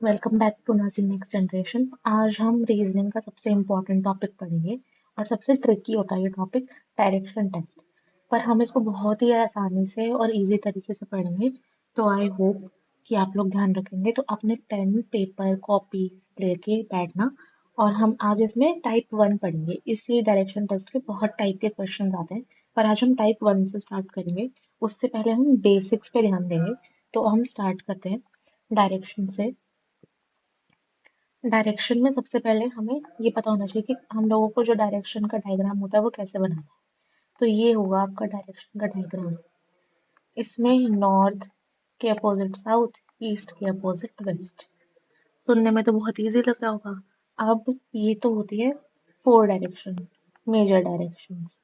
Welcome back to nursing next generation. आज हम reasoning का सबसे इम्पोर्टेंट टॉपिक पढ़ेंगे और सबसे ट्रिकी होता है ये टॉपिक, डायरेक्शन टेस्ट। पर हम इसको बहुत ही आसानी से और इजी तरीके से पढ़ेंगे। तो आई होप कि आप लोग ध्यान रखेंगे। तो अपने पेन पेपर कॉपी लेके बैठना। और हम आज इसमें टाइप 1 पढ़ेंगे। इसी डायरेक्शन टेस्ट के बहुत टाइप के क्वेश्चन आते हैं, पर आज हम टाइप 1 से स्टार्ट करेंगे। उससे पहले हम बेसिक्स पे ध्यान देंगे। तो हम स्टार्ट करते हैं डायरेक्शन से। डायरेक्शन में सबसे पहले हमें ये पता होना चाहिए कि हम लोगों को जो डायरेक्शन का डायग्राम होता है वो कैसे बनाना है। तो ये होगा आपका डायरेक्शन का डायग्राम। इसमें नॉर्थ के अपोजिट साउथ, ईस्ट के अपोजिट वेस्ट। सुनने में तो बहुत इजी लग रहा होगा। अब ये तो होती है 4 डायरेक्शन, मेजर डायरेक्शंस।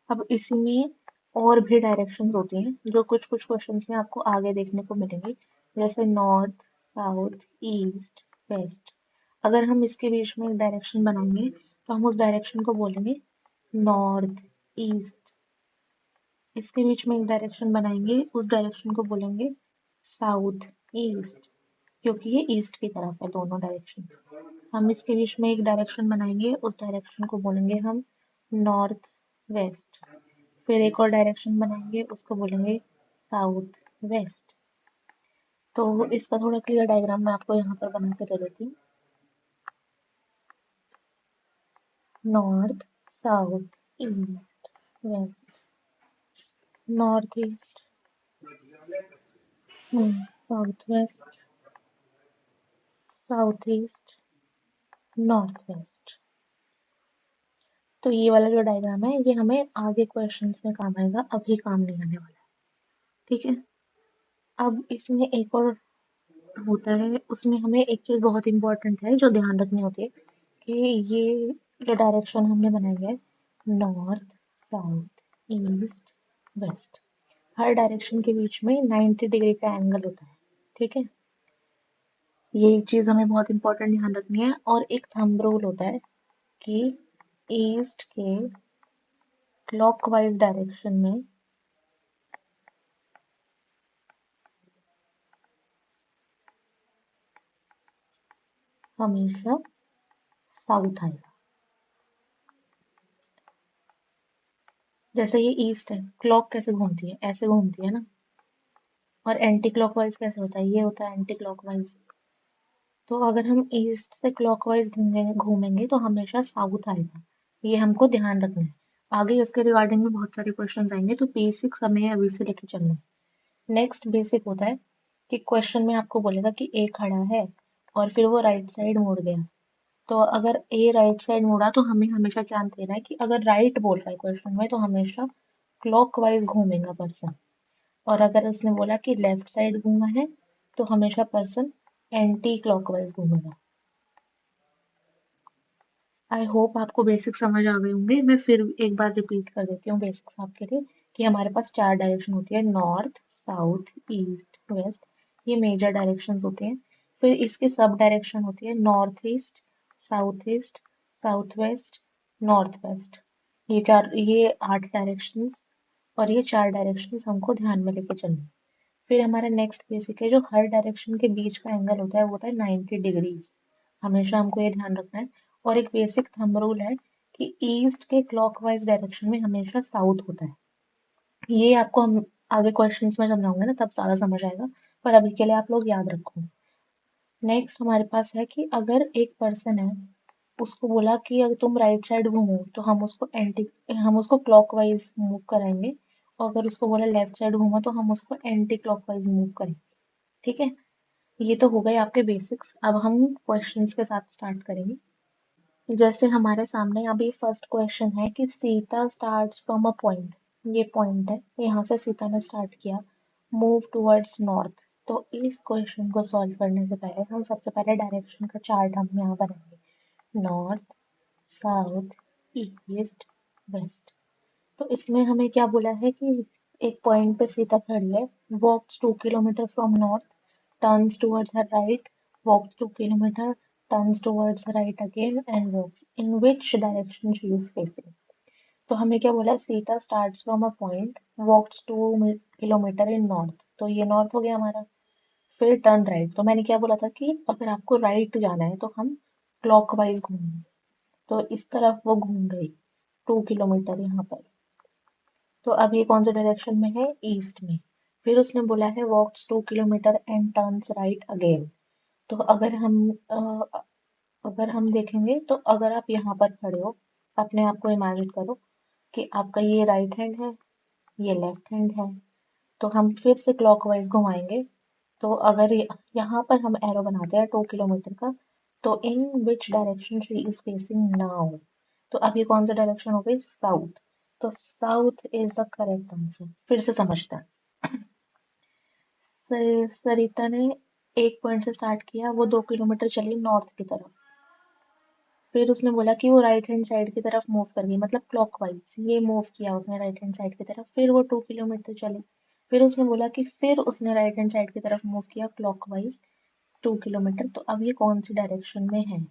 अब इसमें और भी डायरेक्शंस होती हैं जो कुछ कुछ क्वेश्चंस में आपको आगे देखने को मिलेंगी, जैसे नॉर्थ, साउथ, ईस्ट, वेस्ट। अगर हम इसके बीच में एक डायरेक्शन बनाएंगे तो हम उस डायरेक्शन को बोलेंगे नॉर्थ ईस्ट। इसके बीच में एक डायरेक्शन बनाएंगे, उस डायरेक्शन को बोलेंगे साउथ ईस्ट, क्योंकि ये ईस्ट की तरफ है दोनों डायरेक्शन। हम इसके बीच में एक डायरेक्शन बनाएंगे, उस डायरेक्शन को बोलेंगे हम नॉर्थ वेस्ट। फिर एक और डायरेक्शन बनाएंगे, उसको बोलेंगे साउथ वेस्ट। तो इसका थोड़ा क्लियर डायग्राम मैं आपको यहाँ पर बना के दे देती हूँ। North, south, east, west. North east, south west, south east, north west. तो ये वाला जो डायग्राम है ये हमें आगे क्वेश्चंस में काम आएगा, अभी काम नहीं आने वाला है। ठीक है। अब इसमें एक और होता है, उसमें हमें एक चीज बहुत इंपॉर्टेंट है जो ध्यान रखनी होती है कि ये जो डायरेक्शन हमने बनाई है, नॉर्थ, साउथ, ईस्ट, वेस्ट, हर डायरेक्शन के बीच में 90 डिग्री का एंगल होता है। ठीक है। ये एक चीज हमें बहुत इंपॉर्टेंट ध्यान रखनी है। और एक थंब रूल होता है कि ईस्ट के क्लॉकवाइज डायरेक्शन में हमेशा साउथ आएगा। जैसे ये ईस्ट है, क्लॉक कैसे घूमती है, ऐसे घूमती है ना। और एंटी क्लॉकवाइज कैसे होता है, ये होता है एंटी क्लॉकवाइज। तो अगर हम ईस्ट से क्लॉकवाइज घूमेंगे घूमेंगे तो हमेशा साउथ आएगा। ये हमको ध्यान रखना है। आगे इसके रिगार्डिंग में बहुत सारे क्वेश्चंस आएंगे, तो बेसिक्स हमें अभी से लेके चलना है। नेक्स्ट बेसिक होता है कि क्वेश्चन में आपको बोलेगा कि ए खड़ा है और फिर वो राइट साइड मुड़ गया। तो अगर ए राइट साइड मुड़ा तो हमें हमेशा क्या देना है कि अगर राइट बोल रहा है क्वेश्चन में तो हमेशा क्लॉकवाइज घूमेगा पर्सन। और अगर उसने बोला कि लेफ्ट साइड घूमा है तो हमेशा पर्सन एंटी क्लॉकवाइज घूमेगा। आई होप आपको बेसिक समझ आ गए होंगे। मैं फिर एक बार रिपीट कर देती हूँ बेसिक्स आपके लिए कि हमारे पास 4 डायरेक्शन होती है, नॉर्थ, साउथ, ईस्ट, वेस्ट। ये मेजर डायरेक्शंस होते हैं। फिर इसके सब डायरेक्शन होती है, north east, south waste, north west. ये 8 डायरेक्शंस और ये 4 डायरेक्शंस हमको ध्यान में लेके चलनी है। फिर हमारा नेक्स्ट बेसिक है, जो हर डायरेक्शन के बीच का एंगल होता है वो होता है 90 डिग्रीज। हमेशा हमको ये ध्यान रखना है। और एक बेसिक थंब रूल है कि ईस्ट के क्लॉकवाइज डायरेक्शन में हमेशा साउथ होता है। ये आपको हम आगे क्वेश्चंस में समझाऊंगे ना, तब सारा समझ आएगा। पर अभी के लिए आप लोग याद रखो। नेक्स्ट हमारे पास है कि अगर एक पर्सन है, उसको बोला कि अगर तुम राइट साइड घूमो तो हम उसको क्लॉकवाइज मूव कराएंगे। और अगर उसको बोला लेफ्ट साइड घूमो तो हम उसको एंटी क्लॉकवाइज मूव करेंगे। ठीक है। ये तो हो गए आपके बेसिक्स। अब हम क्वेश्चंस के साथ स्टार्ट करेंगे। जैसे हमारे सामने अभी फर्स्ट क्वेश्चन है कि Sita starts from a point. ये पॉइंट है, यहाँ से सीता ने स्टार्ट किया, मूव टुवर्ड्स नॉर्थ। तो इस क्वेश्चन को सॉल्व करने से पहले हम सबसे पहले डायरेक्शन का चार्ट हम यहाँ बनाएंगे, नॉर्थ, साउथ, ईस्ट, वेस्ट। तो इसमें हमें क्या बोला है कि एक पॉइंट पे सीता खड़ी है, walks 2 kilometre from north, turns towards her right, walks 2 kilometre, turns towards her right again and walks in which direction she is facing. तो हमें क्या बोला है, Sita starts from a point, walks 2 kilometre in north. तो ये north हो गया हमारा। फिर टर्न राइट। तो मैंने क्या बोला था कि अगर आपको राइट जाना है तो हम क्लॉकवाइज घूमें। तो इस तरफ वो घूम गई 2 किलोमीटर यहाँ पर। तो अब ये कौन से डायरेक्शन में है, ईस्ट में। फिर उसने बोला है walks 2 kilometre and turns right again. तो अगर हम देखेंगे तो अगर आप यहाँ पर खड़े हो, अपने आप को इमेजिन करो कि आपका ये राइट हैंड है, ये लेफ्ट हैंड है। तो हम फिर से क्लॉकवाइज घुमाएंगे। तो अगर यहाँ पर हम एरो बनाते हैं 2 किलोमीटर का, तो in which direction she is facing now. तो अब ये कौन सा डायरेक्शन हो गई, साउथ। तो south is the correct answer. फिर से समझते हैं। सरिता ने एक पॉइंट से स्टार्ट किया, वो 2 किलोमीटर चली नॉर्थ की तरफ। फिर उसने बोला कि वो राइट हैंड साइड की तरफ मूव कर गई, मतलब क्लॉकवाइज ये मूव किया उसने राइट हैंड साइड की तरफ। फिर वो 2 किलोमीटर चली। फिर उसने बोला कि फिर उसने राइट हैंड साइड की तरफ मूव किया क्लॉकवाइज 2 किलोमीटर। तो अब ये कौन सी डायरेक्शन में है,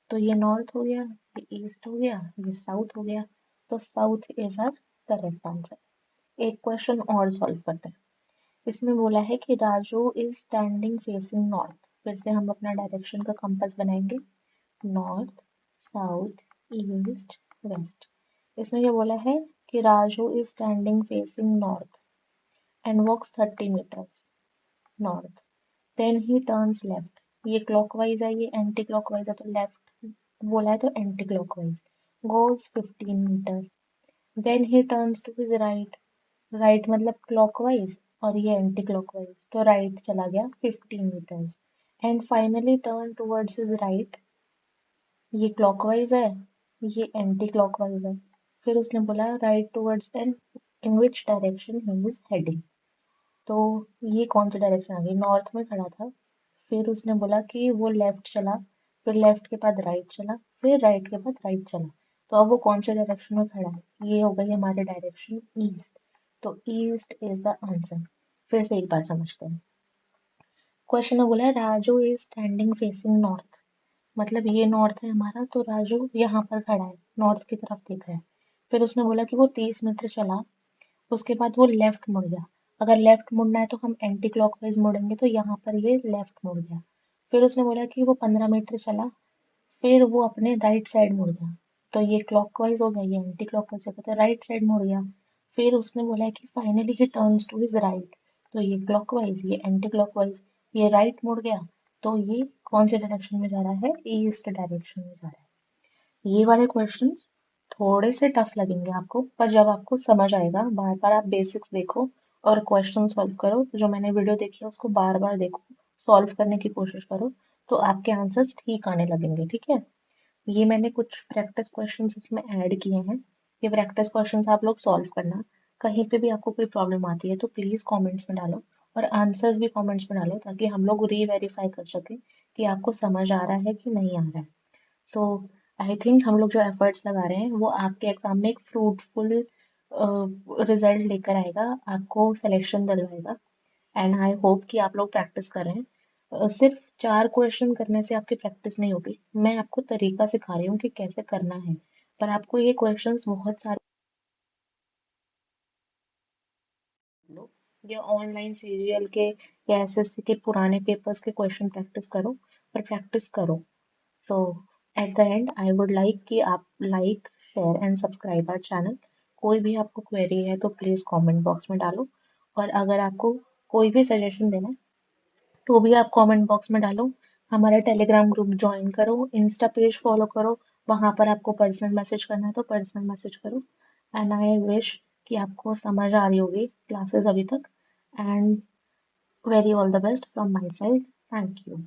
तो ये नॉर्थ हो गया, ये ईस्ट हो गया, ये साउथ हो गया। तो south is our correct answer. एक क्वेश्चन और सॉल्व करते हैं। इसमें बोला है कि Raju is standing facing north. फिर से हम अपना डायरेक्शन का कंपास बनाएंगे, नॉर्थ, साउथ, ईस्ट, वेस्ट। इसमें क्या बोला है कि Raju is standing facing north and walks 30 metres north, then he turns left. ये क्लॉकवाइज है, ये एंटी क्लॉकवाइज है, तो लेफ्ट बोला है तो anti clockwise goes 15 metre. Then he turns to his right, right मतलब क्लॉकवाइज और ये एंटी क्लॉकवाइज, तो राइट चला गया 15 metres. And finally turn towards his right, ये क्लॉकवाइज है, ये एंटी क्लॉकवाइज है। फिर उसने बोला right towards and in which direction he is heading. तो ये कौन सी डायरेक्शन आ गई, नॉर्थ में खड़ा था। फिर उसने बोला कि वो लेफ्ट चला, फिर लेफ्ट के बाद राइट चला, फिर राइट के बाद राइट चला। तो अब वो कौन से डायरेक्शन में खड़ा है, ये हो गई हमारे डायरेक्शन ईस्ट। तो ईस्ट इज द आंसर। फिर से एक बार समझते हैं। क्वेश्चन में बोला है Raju is standing facing north, मतलब ये नॉर्थ है हमारा, तो राजू यहाँ पर खड़ा है, नॉर्थ की तरफ देख रहा है। फिर उसने बोला कि वो 30 मीटर चला, उसके बाद वो लेफ्ट मुड़ गया। अगर लेफ्ट मुड़ना है तो हम एंटी क्लॉकवाइज मुड़ेंगे, तो यहाँ पर ये लेफ्ट मुड़ गया। फिर उसने बोला कि वो 15 मीटर चला, फिर वो अपने राइट साइड मुड़ गया। तो ये क्लॉकवाइज हो गया, ये एंटी क्लॉकवाइज हो गया, तो राइट साइड मुड़ गया। फिर उसने बोला कि finally he turns to his right, तो ये क्लॉकवाइज, ये एंटी क्लॉकवाइज, ये राइट मुड़ गया। तो ये कौन से डायरेक्शन में जा रहा है, ईस्ट डायरेक्शन में जा रहा है। ये वाले क्वेश्चंस थोड़े से टफ लगेंगे आपको, पर जब आपको समझ आएगा, बार बार आप बेसिक्स देखो और क्वेश्चन सॉल्व करो। जो मैंने वीडियो देखी है उसको बार बार देखो, सॉल्व करने की कोशिश करो, तो आपके आंसर्स ठीक आने लगेंगे, ठीक है। ये मैंने कुछ प्रैक्टिस क्वेश्चंस इसमें ऐड किए हैं। ये प्रैक्टिस क्वेश्चंस आप लोग सॉल्व करना। कहीं पे भी आपको कोई प्रॉब्लम आती है तो प्लीज कमेंट्स में डालो, और आंसर्स भी कमेंट्स में डालो, ताकि हम लोग री-वेरीफाई कर सकें कि आपको समझ आ रहा है कि नहीं आ रहा है। सो आई थिंक हम लोग जो एफर्ट्स लगा रहे हैं वो आपके एग्जाम में एक फ्रूटफुल रिजल्ट लेकर आएगा, आपको सिलेक्शन दिलवाएगा। एंड आई होप कि आप लोग प्रैक्टिस कर रहे हैं। सिर्फ 4 क्वेश्चन करने से आपकी प्रैक्टिस नहीं होगी, मैं आपको तरीका सिखा रही हूँ कि कैसे करना है। पर आपको ये क्वेश्चंस बहुत सारे लो, या ऑनलाइन सीरियल के या एसएससी के पुराने पेपर्स के क्वेश्चन प्रैक्टिस करो, पर प्रैक्टिस करो। So at the end I would like कि आप like, share and subscribe our channel. कोई भी आपको क्वेरी है तो प्लीज़ कमेंट बॉक्स में डालो, और अगर आपको कोई भी सजेशन देना है तो भी आप कमेंट बॉक्स में डालो। हमारा टेलीग्राम ग्रुप ज्वाइन करो, इंस्टा पेज फॉलो करो, वहां पर आपको पर्सनल मैसेज करना है तो पर्सनल मैसेज करो। एंड आई विश कि आपको समझ आ रही होगी क्लासेस अभी तक। And very all the best from my side. Thank you.